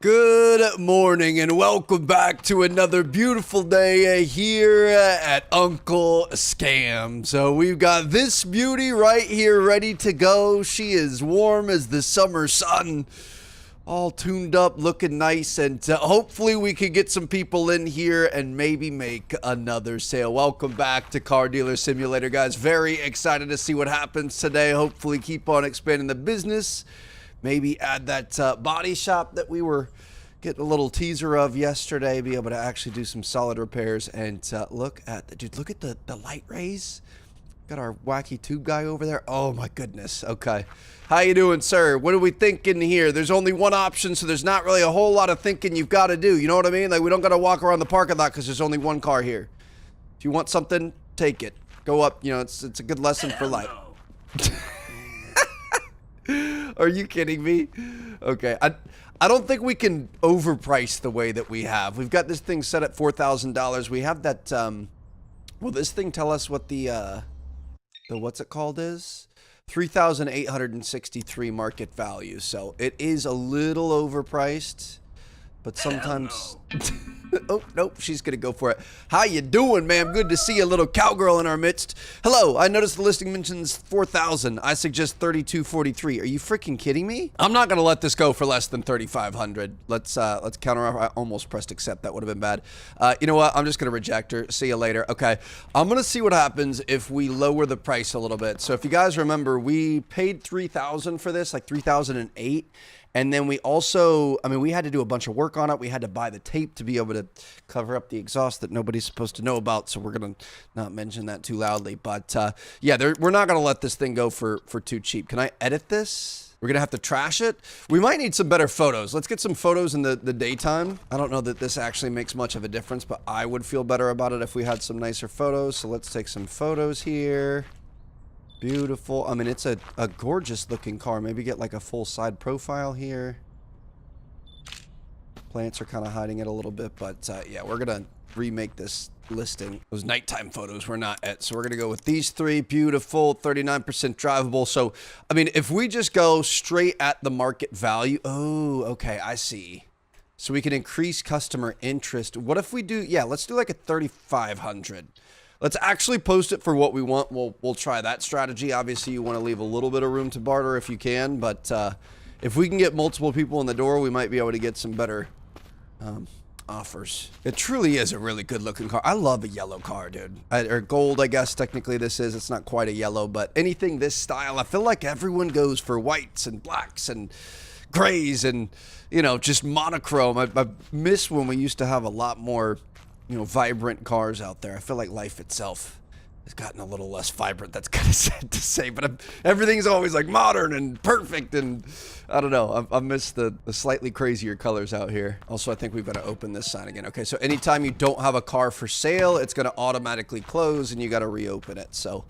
Good morning and welcome back to another beautiful day here at Uncle Scam. So we've got this beauty right here ready to go. She is warm as the summer sun, all tuned up, looking nice, and hopefully we can get some people in here and maybe make another sale. Welcome back to Car Dealer Simulator, guys. Very excited to see what happens today. Hopefully keep on expanding the business. Maybe add that body shop that we were getting a little teaser of yesterday. Be able to actually do some solid repairs. And look at the dude. Look at the light rays. Got our wacky tube guy over there. Oh my goodness. Okay. How you doing, sir? What are we thinking here? There's only one option, so there's not really a whole lot of thinking you've got to do. You know what I mean? Like, we don't got to walk around the parking lot because there's only one car here. If you want something, take it. Go up. You know, it's a good lesson for life. Are you kidding me? Okay, I don't think we can overprice the way that we have. We've got this thing set at $4,000. We have that, will this thing tell us what the what's it called is? 3,863 market value. So it is a little overpriced, but sometimes... Oh, nope, she's gonna go for it. How you doing, ma'am? Good to see a little cowgirl in our midst. Hello, I noticed the listing mentions 4,000. I suggest 3,243. Are you freaking kidding me? I'm not gonna let this go for less than 3,500. Let's counter offer. I almost pressed accept. That would have been bad. You know what? I'm just gonna reject her. See you later. Okay, I'm gonna see what happens if we lower the price a little bit. So if you guys remember, we paid 3,000 for this, like 3,008. And then we also, I mean, we had to do a bunch of work on it. We had to buy the tape to be able to cover up the exhaust that nobody's supposed to know about. So we're going to not mention that too loudly. But yeah, we're not going to let this thing go for too cheap. Can I edit this? We're going to have to trash it. We might need some better photos. Let's get some photos in the daytime. I don't know that this actually makes much of a difference, but I would feel better about it if we had some nicer photos. So let's take some photos here. Beautiful. I mean, it's a gorgeous looking car. Maybe get like a full side profile here. Plants are kind of hiding it a little bit, but yeah, we're gonna remake this listing. Those nighttime photos we're not at, so we're gonna go with these three. Beautiful, 39% drivable. So I mean, if we just go straight at the market value, oh, okay, I see. So we can increase customer interest. What if we do, yeah, let's do like a 3,500. Let's actually post it for what we want. We'll try that strategy. Obviously, you want to leave a little bit of room to barter if you can, but if we can get multiple people in the door, we might be able to get some better offers. It truly is a really good looking car. I love a yellow car, dude. Or gold, I guess technically this is. It's not quite a yellow, but anything this style, I feel like everyone goes for whites and blacks and grays and, you know, just monochrome. I miss when we used to have a lot more, you know, vibrant cars out there. I feel like life itself has gotten a little less vibrant. That's kind of sad to say, but everything's always like modern and perfect, and I don't know. I miss the slightly crazier colors out here. Also, I think we've got to open this sign again. Okay, so anytime you don't have a car for sale, it's going to automatically close, and you got to reopen it. So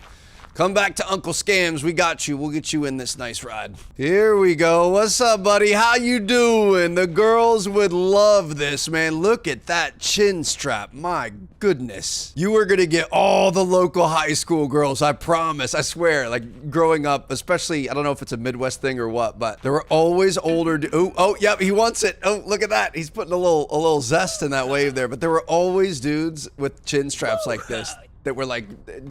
come back to Uncle Scams. We got you. We'll get you in this nice ride. Here we go. What's up, buddy? How you doing? The girls would love this, man. Look at that chin strap. My goodness. You are going to get all the local high school girls. I promise. I swear. Like, growing up, especially, I don't know if it's a Midwest thing or what, but there were always older... Oh, yep, he wants it. Oh, look at that. He's putting a little zest in that wave there. But there were always dudes with chin straps like this that were like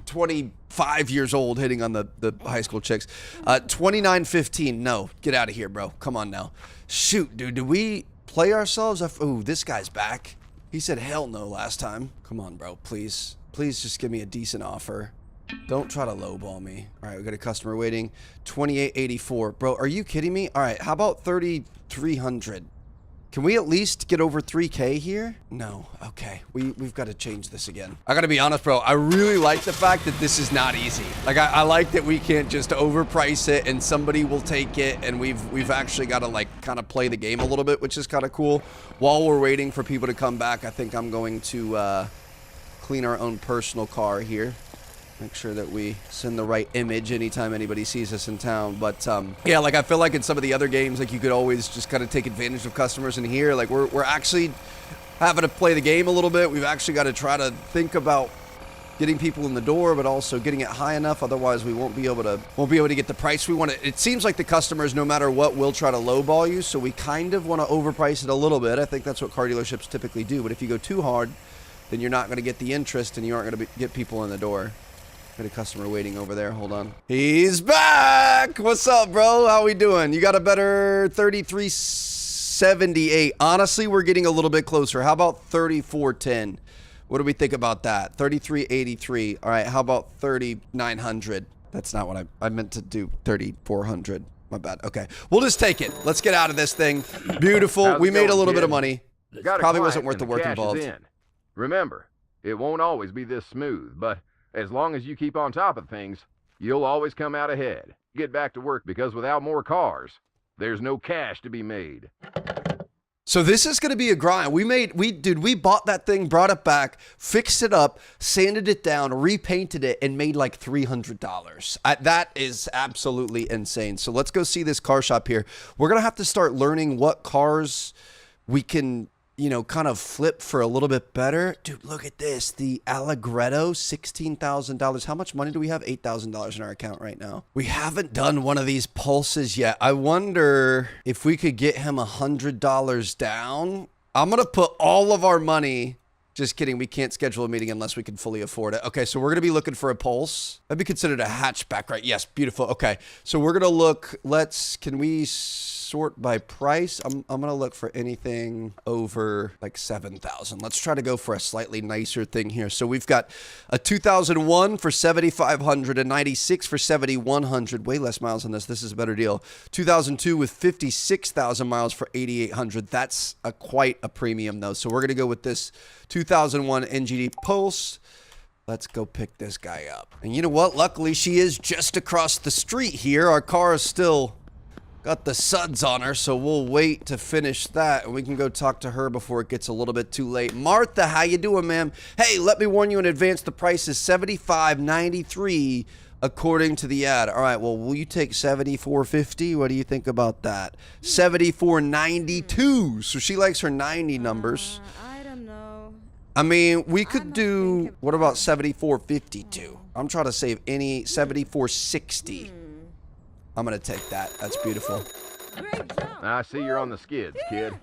25 years old hitting on the high school chicks. 29.15. No, get out of here, bro. Come on now. Shoot, dude. Do we play ourselves? Oh, this guy's back. He said hell no last time. Come on, bro. Please. Please just give me a decent offer. Don't try to lowball me. All right, we got a customer waiting. 28.84. Bro, are you kidding me? All right, how about 3,300? Can we at least get over 3K here? No. Okay. We've got to change this again. I got to be honest, bro. I really like the fact that this is not easy. Like, I like that we can't just overprice it and somebody will take it, and we've actually got to, like, kind of play the game a little bit, which is kind of cool. While we're waiting for people to come back, I think I'm going to clean our own personal car here. Make sure that we send the right image anytime anybody sees us in town. But yeah, like, I feel like in some of the other games, like, you could always just kind of take advantage of customers. In here, like, we're actually having to play the game a little bit. We've actually got to try to think about getting people in the door, but also getting it high enough. Otherwise, we won't be able to get the price we want. It seems like the customers, no matter what, will try to lowball you. So we kind of want to overprice it a little bit. I think that's what car dealerships typically do. But if you go too hard, then you're not going to get the interest and you aren't going to get people in the door. Got a customer waiting over there. Hold on. He's back. What's up, bro? How we doing? You got a better 3378. Honestly, we're getting a little bit closer. How about 3410? What do we think about that? 3383. All right, how about 3900? That's not what I meant to do. 3400. My bad. Okay, we'll just take it. Let's get out of this thing. Beautiful. We made a little bit of money. Probably wasn't worth the work involved. Remember, it won't always be this smooth, but as long as you keep on top of things, you'll always come out ahead. Get back to work, because without more cars, there's no cash to be made. So this is going to be a grind. We bought that thing, brought it back, fixed it up, sanded it down, repainted it, and made like $300. That is absolutely insane. So let's go see this car shop here. We're going to have to start learning what cars we can, kind of flip for a little bit better. Dude, look at this. The Allegretto, $16,000. How much money do we have? $8,000 in our account right now. We haven't done one of these Pulses yet. I wonder if we could get him $100 down. I'm going to put all of our money. Just kidding. We can't schedule a meeting unless we can fully afford it. Okay, so we're going to be looking for a Pulse. That'd be considered a hatchback, right? Yes, beautiful. Okay, so we're going to look. Can we sort by price? I'm going to look for anything over like 7,000. Let's try to go for a slightly nicer thing here. So we've got a 2001 for 7,500, a 96 for 7,100. Way less miles on this. This is a better deal. 2002 with 56,000 miles for 8,800. That's quite a premium though. So we're going to go with this 2001 NGD Pulse. Let's go pick this guy up. And you know what? Luckily, she is just across the street here. Our car is still got the suds on her, so we'll wait to finish that, and we can go talk to her before it gets a little bit too late. Martha, how you doing, ma'am? Hey, let me warn you in advance, the price is $75.93 according to the ad. All right, well, will you take $74.50? What do you think about that? $74.92. So she likes her 90 numbers. I don't know. I mean, we could do, what about $74.52? I'm trying to save any $74.60. I'm going to take that. That's beautiful. I see you're on the skids, kid.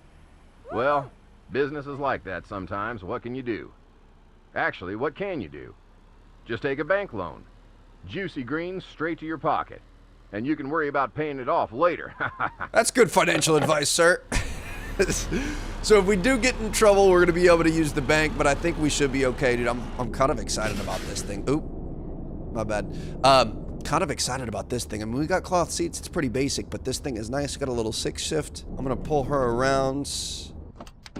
Well, business is like that sometimes. What can you do? Actually, what can you do? Just take a bank loan. Juicy greens straight to your pocket. And you can worry about paying it off later. That's good financial advice, sir. So if we do get in trouble, we're going to be able to use the bank, but I think we should be okay, dude. I'm kind of excited about this thing. Oop. My bad. Kind of excited about this thing. I mean, we got cloth seats. It's pretty basic, but this thing is nice. Got a little 6-shift. I'm going to pull her around.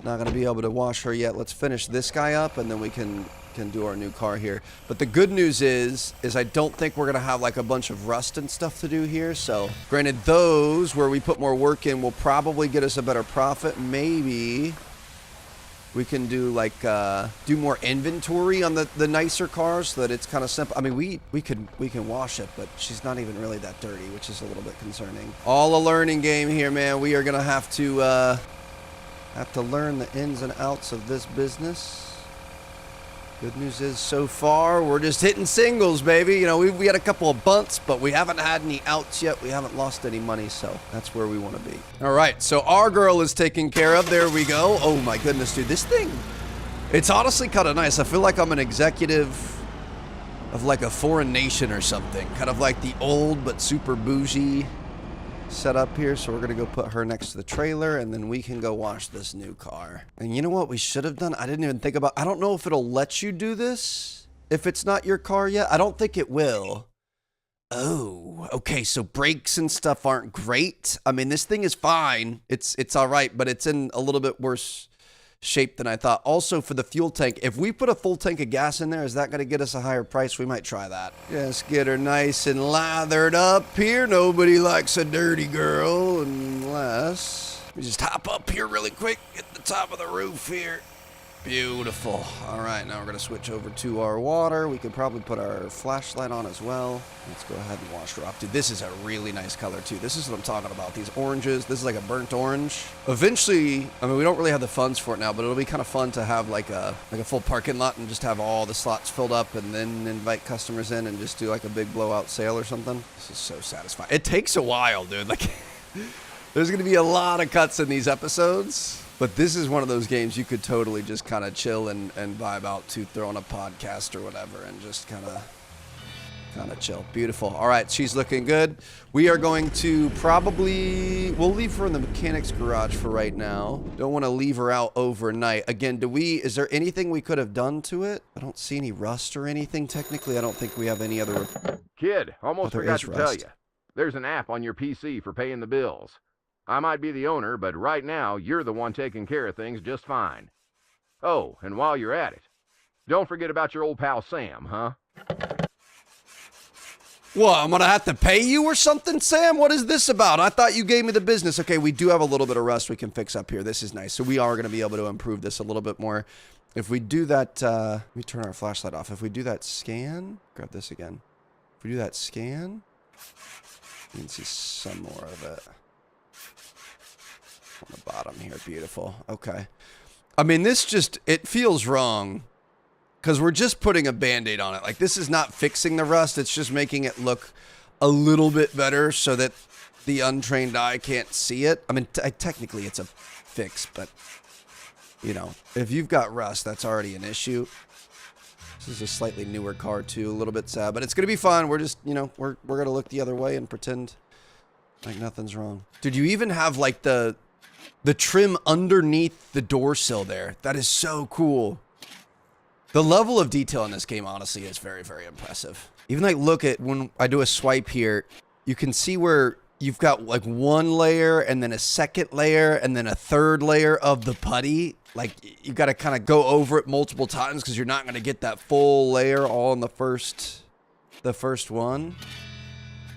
Not going to be able to wash her yet. Let's finish this guy up, and then we can do our new car here. But the good news is I don't think we're going to have like a bunch of rust and stuff to do here. So granted, those where we put more work in will probably get us a better profit. Maybe we can do like do more inventory on the nicer cars so that it's kind of simple. I mean, we can wash it, but she's not even really that dirty, which is a little bit concerning. All a learning game here, man. We are gonna have to learn the ins and outs of this business. Good news is, so far, we're just hitting singles, baby. You know, we had a couple of bunts, but we haven't had any outs yet. We haven't lost any money, so that's where we want to be. All right, so our girl is taken care of. There we go. Oh, my goodness, dude. This thing, it's honestly kind of nice. I feel like I'm an executive of, like, a foreign nation or something. Kind of like the old but super bougie setup here. So we're going to go put her next to the trailer, and then we can go wash this new car. And you know what we should have done? I didn't even think about, I don't know if it'll let you do this if it's not your car yet. I don't think it will. Oh, okay. So brakes and stuff aren't great. I mean, this thing is fine. It's all right, but it's in a little bit worse shape than I thought. Also, for the fuel tank, if we put a full tank of gas in there, is that going to get us a higher price? We might try that. Just get her nice and lathered up here. Nobody likes a dirty girl unless we just hop up here really quick, get the top of the roof here. Beautiful. All right, now we're going to switch over to our water. We could probably put our flashlight on as well. Let's go ahead and wash her off. Dude, this is a really nice color, too. This is what I'm talking about. These oranges. This is like a burnt orange. Eventually, I mean, we don't really have the funds for it now, but it'll be kind of fun to have like a full parking lot and just have all the slots filled up and then invite customers in and just do like a big blowout sale or something. This is so satisfying. It takes a while, dude. Like, there's going to be a lot of cuts in these episodes. But this is one of those games you could totally just kind of chill and vibe out to, throw on a podcast or whatever and just kind of chill. Beautiful. All right, she's looking good. We are going to we'll leave her in the mechanic's garage for right now. Don't want to leave her out overnight. Again, is there anything we could have done to it? I don't see any rust or anything. Technically, I don't think we have any other. Kid, almost forgot to tell you. There's an app on your PC for paying the bills. I might be the owner, but right now, you're the one taking care of things just fine. Oh, and while you're at it, don't forget about your old pal Sam, huh? What, I'm going to have to pay you or something, Sam? What is this about? I thought you gave me the business. Okay, we do have a little bit of rust we can fix up here. This is nice. So we are going to be able to improve this a little bit more. If we do that, let me turn our flashlight off. If we do that scan, grab this again. If we do that scan, you can see some more of it. On the bottom here. Beautiful. Okay. I mean, it feels wrong because we're just putting a Band-Aid on it. Like, this is not fixing the rust. It's just making it look a little bit better so that the untrained eye can't see it. I mean, technically it's a fix, but, you know, if you've got rust, that's already an issue. This is a slightly newer car, too. A little bit sad, but it's going to be fun. We're just, you know, we're going to look the other way and pretend like nothing's wrong. Dude, you even have, like, the trim underneath the door sill there. That is so cool. The level of detail in this game, honestly, is very, very impressive. Even like, look at when I do a swipe here, you can see where you've got like one layer and then a second layer and then a third layer of the putty. Like, you got to kind of go over it multiple times because you're not going to get that full layer all in the first one.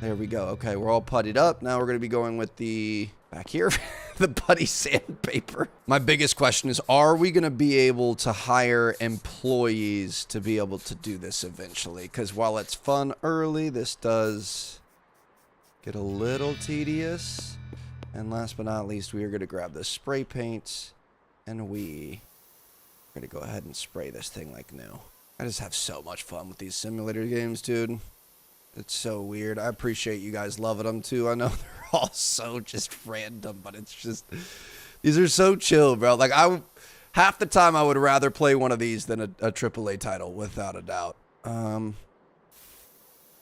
There we go. Okay, we're all puttied up. Now we're going to be going with the back here, the putty sandpaper. My biggest question is, are we going to be able to hire employees to be able to do this eventually? Because while it's fun early, this does get a little tedious. And last but not least, we are going to grab the spray paint and we are going to go ahead and spray this thing like new. I just have so much fun with these simulator games, dude. It's so weird. I appreciate you guys loving them too. I know they're all so just random, but it's just, these are so chill, bro. Like, half the time I would rather play one of these than a AAA title, without a doubt. Do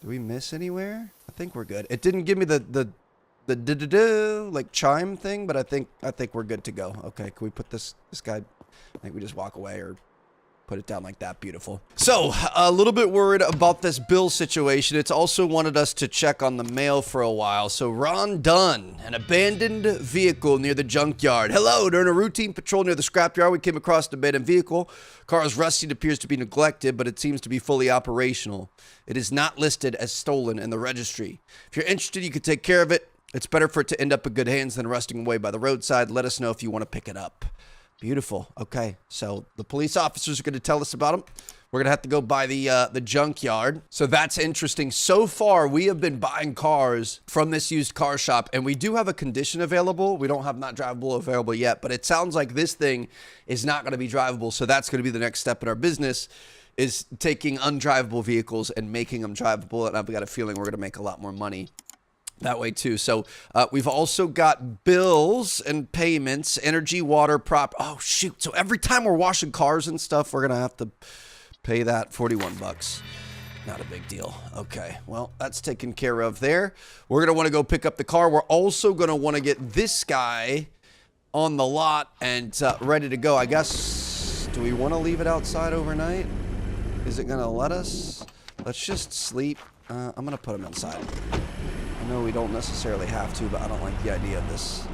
we miss anywhere? I think we're good. It didn't give me the like chime thing, but I think we're good to go. Okay, can we put this guy? I think we just walk away or put it down like that. Beautiful. So, a little bit worried about this bill situation. It's also wanted us to check on the mail for a while. So, Ron Dunn, an abandoned vehicle near the junkyard. Hello, during a routine patrol near the scrapyard, we came across an abandoned vehicle. Car is rusty and appears to be neglected, but it seems to be fully operational. It is not listed as stolen in the registry. If you're interested, you could take care of it. It's better for it to end up in good hands than rusting away by the roadside. Let us know if you want to pick it up. Beautiful. Okay, so the police officers are going to tell us about them. We're going to have to go by the junkyard. So that's interesting. So far, we have been buying cars from this used car shop, and we do have a condition available. We don't have not drivable available yet, but it sounds like this thing is not going to be drivable. So that's going to be the next step in our business, is taking undrivable vehicles and making them drivable. And I've got a feeling we're going to make a lot more money that way too. So we've also got bills and payments, energy, water, oh shoot. So every time we're washing cars and stuff, we're going to have to pay that $41. Not a big deal. Okay, well, that's taken care of there. We're going to want to go pick up the car. We're also going to want to get this guy on the lot and ready to go. I guess, do we want to leave it outside overnight? Is it going to let us? Let's just sleep. I'm going to put him inside. I know we don't necessarily have to, but I don't like the idea of this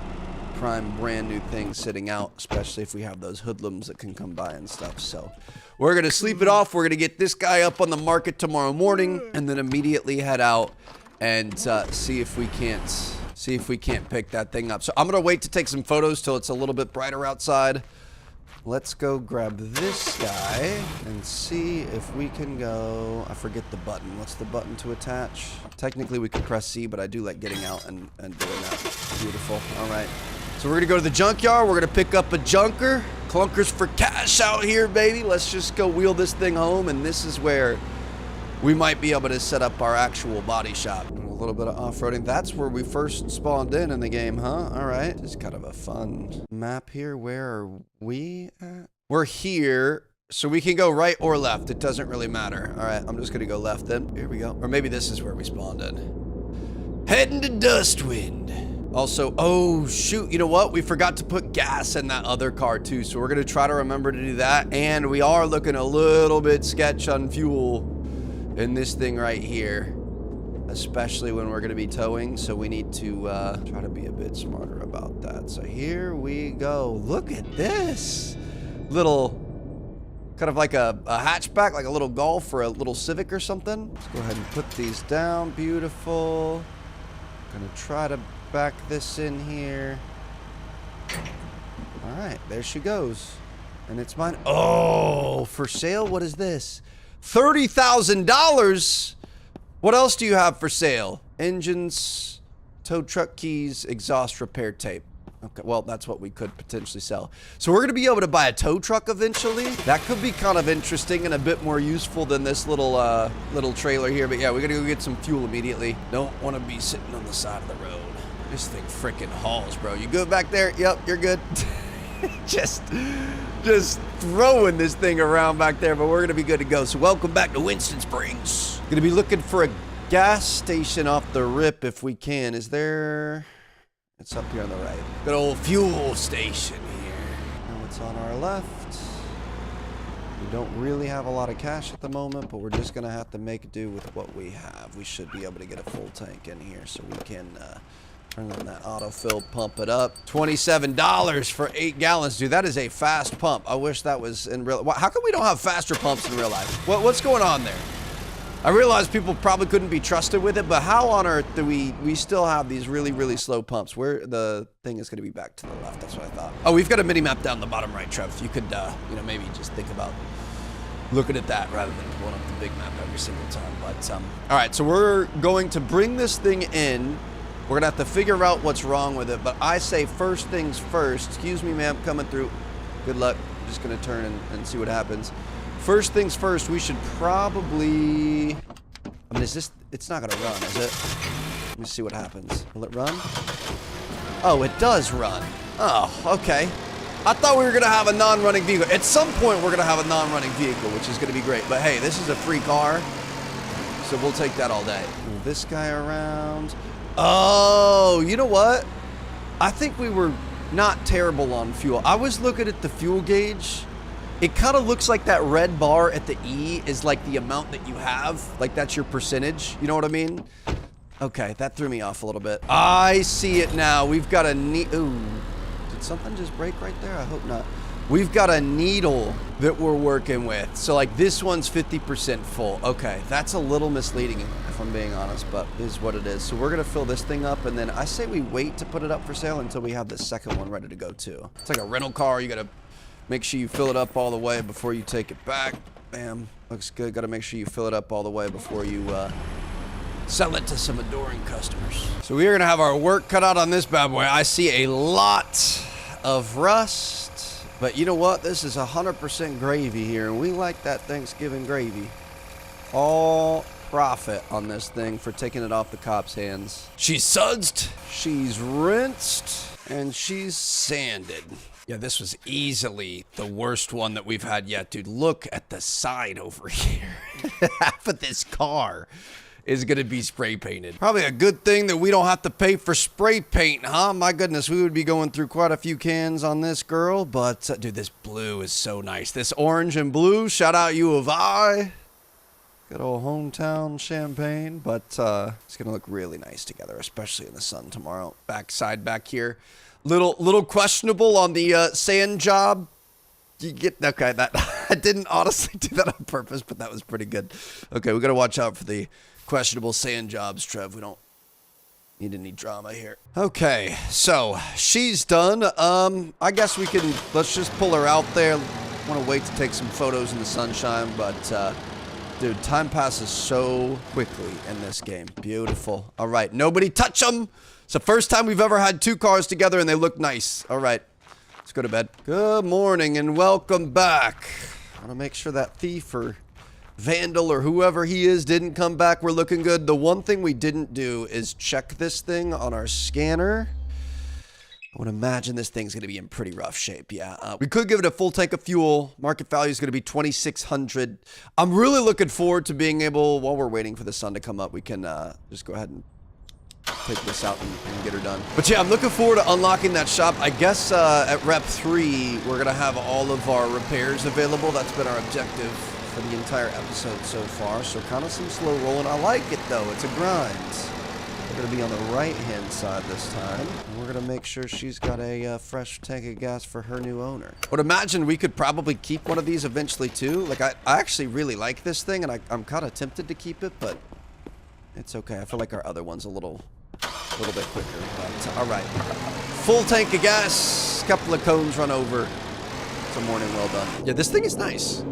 prime brand new thing sitting out, especially if we have those hoodlums that can come by and stuff. So we're going to sleep it off. We're going to get this guy up on the market tomorrow morning and then immediately head out and see if we can't pick that thing up. So I'm going to wait to take some photos till it's a little bit brighter outside. Let's go grab this guy and see if we can go. I forget the button. What's the button to attach? Technically, we could press C, but I do like getting out and doing that. Beautiful. All right. So we're going to go to the junkyard. We're going to pick up a junker. Clunkers for cash out here, baby. Let's just go wheel this thing home. And this is where we might be able to set up our actual body shop. A little bit of off-roading. That's where we first spawned in the game, huh? All right. It's kind of a fun map here. Where are we at? We're here, so we can go right or left. It doesn't really matter. All right, I'm just going to go left then. Here we go. Or maybe this is where we spawned in. Heading to Dustwind. Also, oh, shoot. You know what? We forgot to put gas in that other car, too. So we're going to try to remember to do that. And we are looking a little bit sketch on fuel in this thing right here. Especially when we're going to be towing, so we need to try to be a bit smarter about that. So here we go. Look at this little, kind of like a hatchback, like a little Golf or a little Civic or something. Let's go ahead and put these down. Beautiful. Gonna try to back this in here. All right, there she goes. And it's mine. Oh, for sale? What is this? $30,000? What else do you have for sale? Engines, tow truck keys, exhaust repair tape. Okay, well, that's what we could potentially sell. So we're going to be able to buy a tow truck eventually. That could be kind of interesting and a bit more useful than this little trailer here. But yeah, we're going to go get some fuel immediately. Don't want to be sitting on the side of the road. This thing freaking hauls, bro. You good back there? Yep, you're good. just throwing this thing around back there, but we're going to be good to go. So welcome back to Winston Springs. Going to be looking for a gas station off the rip if we can. Is there... It's up here on the right. Good old fuel station here. Now it's on our left. We don't really have a lot of cash at the moment, but we're just going to have to make do with what we have. We should be able to get a full tank in here so we can turn on that autofill, pump it up. $27 for 8 gallons. Dude, that is a fast pump. I wish that was in real... How come we don't have faster pumps in real life? What's going on there? I realize people probably couldn't be trusted with it, but how on earth do we still have these really, really slow pumps? Where the thing is going to be back to the left. That's what I thought. Oh, we've got a mini map down the bottom right, Trev. You could, maybe just think about looking at that rather than pulling up the big map every single time. But, all right, so we're going to bring this thing in. We're going to have to figure out what's wrong with it. But I say first things first. Excuse me, ma'am, coming through. Good luck. I'm just going to turn and see what happens. First things first, we should probably... I mean, it's not going to run, is it? Let me see what happens. Will it run? Oh, it does run. Oh, okay. I thought we were going to have a non-running vehicle. At some point, we're going to have a non-running vehicle, which is going to be great. But hey, this is a free car, so we'll take that all day. Move this guy around. Oh, you know what? I think we were not terrible on fuel. I was looking at the fuel gauge. It kind of looks like that red bar at the E is like the amount that you have. Like that's your percentage. You know what I mean? Okay, that threw me off a little bit. I see it now. We've got a ooh, did something just break right there? I hope not. We've got a needle that we're working with. So like this one's 50% full. Okay, that's a little misleading if I'm being honest, but it is what it is. So we're gonna fill this thing up and then I say we wait to put it up for sale until we have the second one ready to go too. It's like a rental car. You gotta make sure you fill it up all the way before you take it back. Bam, looks good. Gotta make sure you fill it up all the way before you sell it to some adoring customers. So we are gonna have our work cut out on this bad boy. I see a lot of rust, but you know what? This is 100% gravy here, and we like that Thanksgiving gravy. All profit on this thing for taking it off the cop's hands. She's sudsed, she's rinsed, and she's sanded. Yeah, this was easily the worst one that we've had yet, dude. Look at the side over here. Half of this car is going to be spray painted. Probably a good thing that we don't have to pay for spray paint, huh? My goodness, we would be going through quite a few cans on this girl. But, dude, this blue is so nice. This orange and blue, shout out U of I. Good old hometown champagne. But it's going to look really nice together, especially in the sun tomorrow. Backside back here. Little questionable on the sand job. You get okay? That I didn't honestly do that on purpose, but that was pretty good. Okay, we gotta watch out for the questionable sand jobs, Trev. We don't Need any drama here. Okay, so she's done. I guess we can, let's just pull her out there. I want to wait to take some photos in the sunshine, but dude, time passes so quickly in this game. Beautiful. All right, nobody touch them. It's the first time we've ever had 2 cars together and they look nice. All right, let's go to bed. Good morning and welcome back. I want to make sure that thief or vandal or whoever he is didn't come back. We're looking good. The one thing we didn't do is check this thing on our scanner. I would imagine this thing's going to be in pretty rough shape. Yeah, we could give it a full tank of fuel. Market value is going to be 2,600. I'm really looking forward to being able, while we're waiting for the sun to come up, we can just go ahead and take this out and get her done. But yeah, I'm looking forward to unlocking that shop. I guess at Rep 3, we're going to have all of our repairs available. That's been our objective for the entire episode so far. So kind of some slow rolling. I like it though. It's a grind. We're going to be on the right-hand side this time. And we're going to make sure she's got a fresh tank of gas for her new owner. I would imagine we could probably keep one of these eventually too. Like I actually really like this thing and I'm kind of tempted to keep it, but it's okay. I feel like our other one's a little bit quicker. But all right. Full tank of gas. Couple of cones run over. It's a morning well done. Yeah, this thing is nice.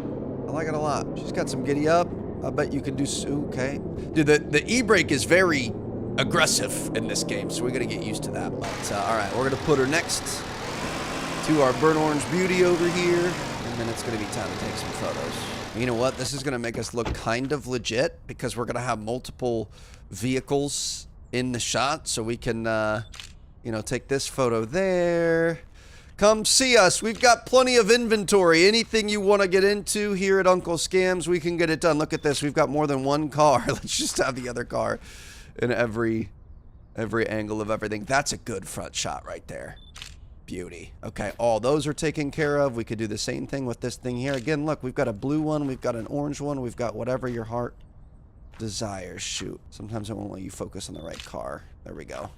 I like it a lot. She's got some giddy up. I bet you could do... Okay. Dude, the e-brake is very aggressive in this game, so we got to get used to that. But, all right, we're going to put her next to our burnt orange beauty over here, and then it's going to be time to take some photos. You know what? This is going to make us look kind of legit because we're going to have multiple vehicles in the shot, so we can, you know, take this photo there. Come see us. We've got plenty of inventory. Anything you want to get into here at Uncle Scams, we can get it done. Look at this. We've got more than one car. Let's just have the other car in every angle of everything. That's a good front shot right there. Beauty. Okay, all those are taken care of. We could do the same thing with this thing here. Again, look, we've got a blue one. We've got an orange one. We've got whatever your heart desires. Shoot. Sometimes it won't let you focus on the right car. There we go.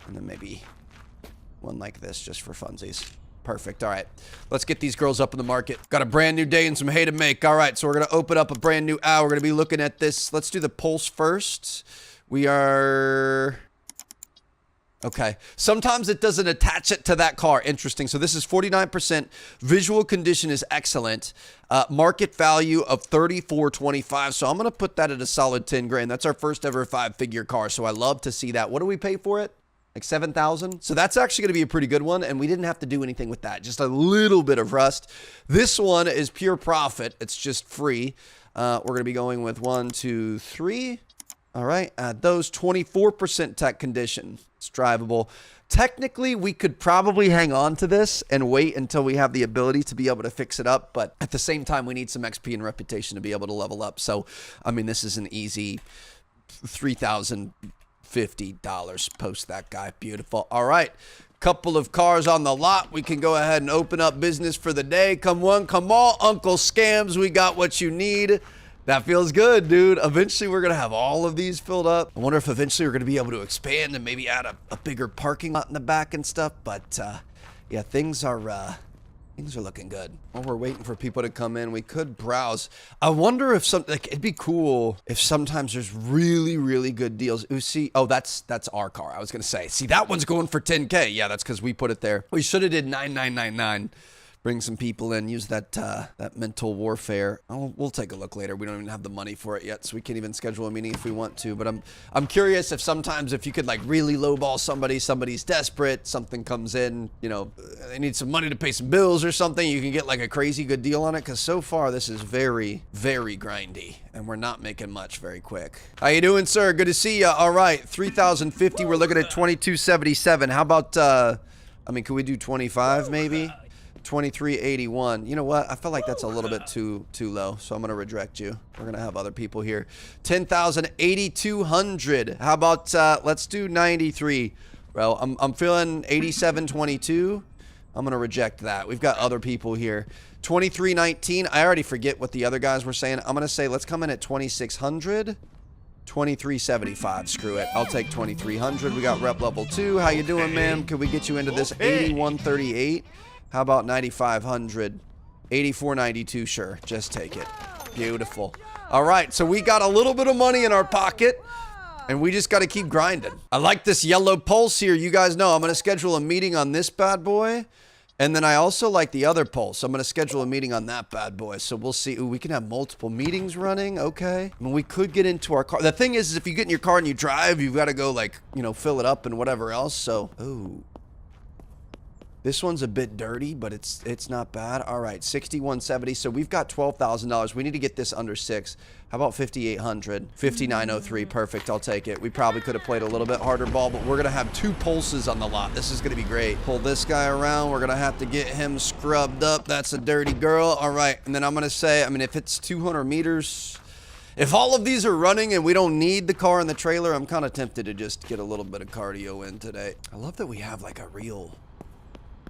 And then maybe one like this just for funsies. Perfect. All right. Let's get these girls up in the market. Got a brand new day and some hay to make. All right. So we're going to open up a brand new hour. We're going to be looking at this. Let's do the pulse first. We are... Okay. Sometimes it doesn't attach it to that car. Interesting. So this is 49%. Visual condition is excellent. Market value of $34.25. So I'm going to put that at a solid 10 grand. That's our first ever 5-figure car. So I love to see that. What do we pay for it? Like 7,000. So that's actually going to be a pretty good one. And we didn't have to do anything with that. Just a little bit of rust. This one is pure profit. It's just free. We're going to be going with 1, 2, 3. All right. Those 24% tech condition. It's drivable. Technically, we could probably hang on to this and wait until we have the ability to be able to fix it up. But at the same time, we need some XP and reputation to be able to level up. So, I mean, this is an easy $3,050 post that guy. Beautiful. All right. Couple of cars on the lot. We can go ahead and open up business for the day. Come one, come all. Uncle Scams, we got what you need. That feels good, dude. Eventually, we're going to have all of these filled up. I wonder if eventually we're going to be able to expand and maybe add a bigger parking lot in the back and stuff. But, yeah, things are looking good. While we're waiting for people to come in, we could browse. I wonder if it'd be cool if sometimes there's really, really good deals. Oh, that's our car. I was going to say, see, that one's going for 10K. Yeah, that's because we put it there. We should have did 9,999. Bring some people in, use that mental warfare. We'll take a look later. We don't even have the money for it yet, so we can't even schedule a meeting if we want to. But I'm curious if sometimes if you could like really lowball somebody's desperate, something comes in, you know, they need some money to pay some bills or something, you can get like a crazy good deal on it. Because so far this is very, very grindy, and we're not making much very quick. How you doing, sir? Good to see you. All right, 3,050. We're looking at 2277. How about I mean, could we do 25 maybe? 2381. You know what? I feel like that's a little bit too low, so I'm gonna reject you. We're gonna have other people here. 10,000, 8,200. How about let's do 93, bro? I'm feeling 8722. I'm gonna reject that. We've got other people here. 2319. I already forget what the other guys were saying. I'm gonna say let's come in at 2600. 2375. Screw it. I'll take 2300. We got rep level 2. How you doing, man? Could we get you into this 8138? How about 9,500? 8492, sure. Just take it. Beautiful. All right, so we got a little bit of money in our pocket. And we just got to keep grinding. I like this yellow pulse here. You guys know I'm going to schedule a meeting on this bad boy. And then I also like the other pulse. I'm going to schedule a meeting on that bad boy. So we'll see. Ooh, we can have multiple meetings running. Okay. I mean, we could get into our car. The thing is if you get in your car and you drive, you've got to go like, you know, fill it up and whatever else. So, ooh. This one's a bit dirty, but it's not bad. All right, 6170. So we've got $12,000. We need to get this under 6. How about 5,800? 5,903. Perfect. I'll take it. We probably could have played a little bit harder ball, but we're gonna have 2 pulses on the lot. This is gonna be great. Pull this guy around. We're gonna have to get him scrubbed up. That's a dirty girl. All right, and then I'm gonna say, I mean, if it's 200 meters. If all of these are running and we don't need the car and the trailer, I'm kind of tempted to just get a little bit of cardio in today. I love that we have like a real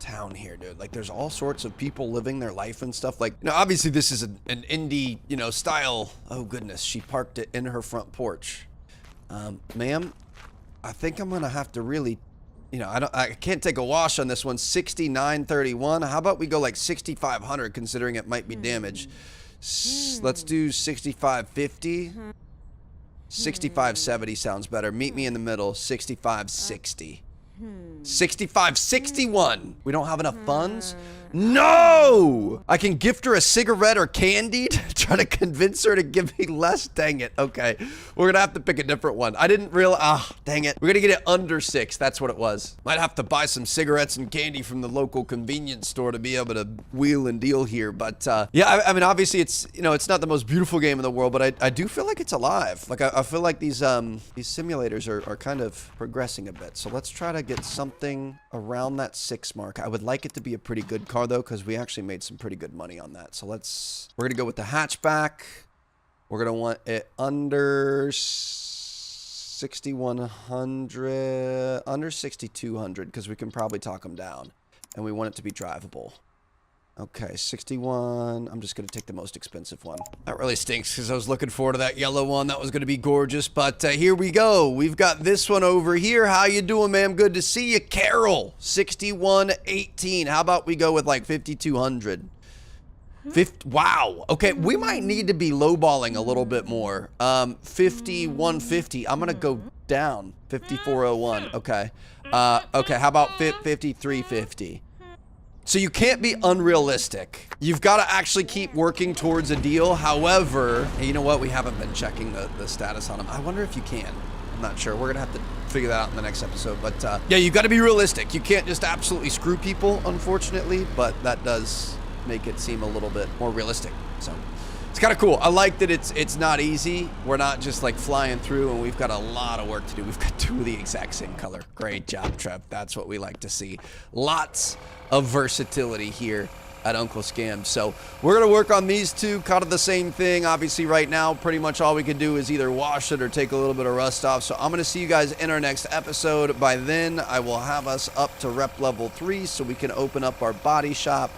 town here, dude. Like there's all sorts of people living their life and stuff. Like, you know, obviously this is an indie, you know, style. Oh goodness, she parked it in her front porch. Ma'am, I think I'm gonna have to really, you know, I can't take a wash on this one. 6931. How about we go like 6500, considering it might be damaged. Let's do 6550. 6570 sounds better. Meet me in the middle. 6560. 6561. We don't have enough funds? No! I can gift her a cigarette or candy to try to convince her to give me less. Dang it. Okay. We're gonna have to pick a different one. I didn't realize. Dang it. We're gonna get it under 6. That's what it was. Might have to buy some cigarettes and candy from the local convenience store to be able to wheel and deal here. But yeah, I mean, obviously it's, you know, it's not the most beautiful game in the world, but I do feel like it's alive. Like I feel like these simulators are kind of progressing a bit. So let's try to get something around that 6 mark. I would like it to be a pretty good car though, because we actually made some pretty good money on that. So we're gonna go with the hatchback. We're gonna want it under 6,100, under 6,200, because we can probably talk them down, and we want it to be drivable. Okay, 61. I'm just going to take the most expensive one. That really stinks because I was looking forward to that yellow one. That was going to be gorgeous, but here we go. We've got this one over here. How you doing, ma'am? Good to see you. Carol, 6118. How about we go with like 5,200? Wow. Okay, we might need to be lowballing a little bit more. 5,150. I'm going to go down. 5,401. Okay. Okay, how about 5,350? So you can't be unrealistic. You've got to actually keep working towards a deal. However, hey, you know what? We haven't been checking the status on them. I wonder if you can. I'm not sure. We're going to have to figure that out in the next episode. But yeah, you've got to be realistic. You can't just absolutely screw people, unfortunately. But that does make it seem a little bit more realistic. So it's kind of cool. I like that it's not easy. We're not just like flying through, and we've got a lot of work to do. We've got 2 of the exact same color. Great job, Trev. That's what we like to see. Lots of versatility here at Uncle Scam. So we're going to work on these 2, kind of the same thing. Obviously right now, pretty much all we can do is either wash it or take a little bit of rust off. So I'm going to see you guys in our next episode. By then, I will have us up to rep level 3 so we can open up our body shop,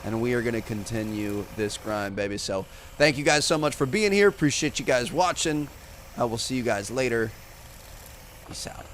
and we are going to continue this grind, baby. So thank you guys so much for being here. Appreciate you guys watching. I will see you guys later. Peace out.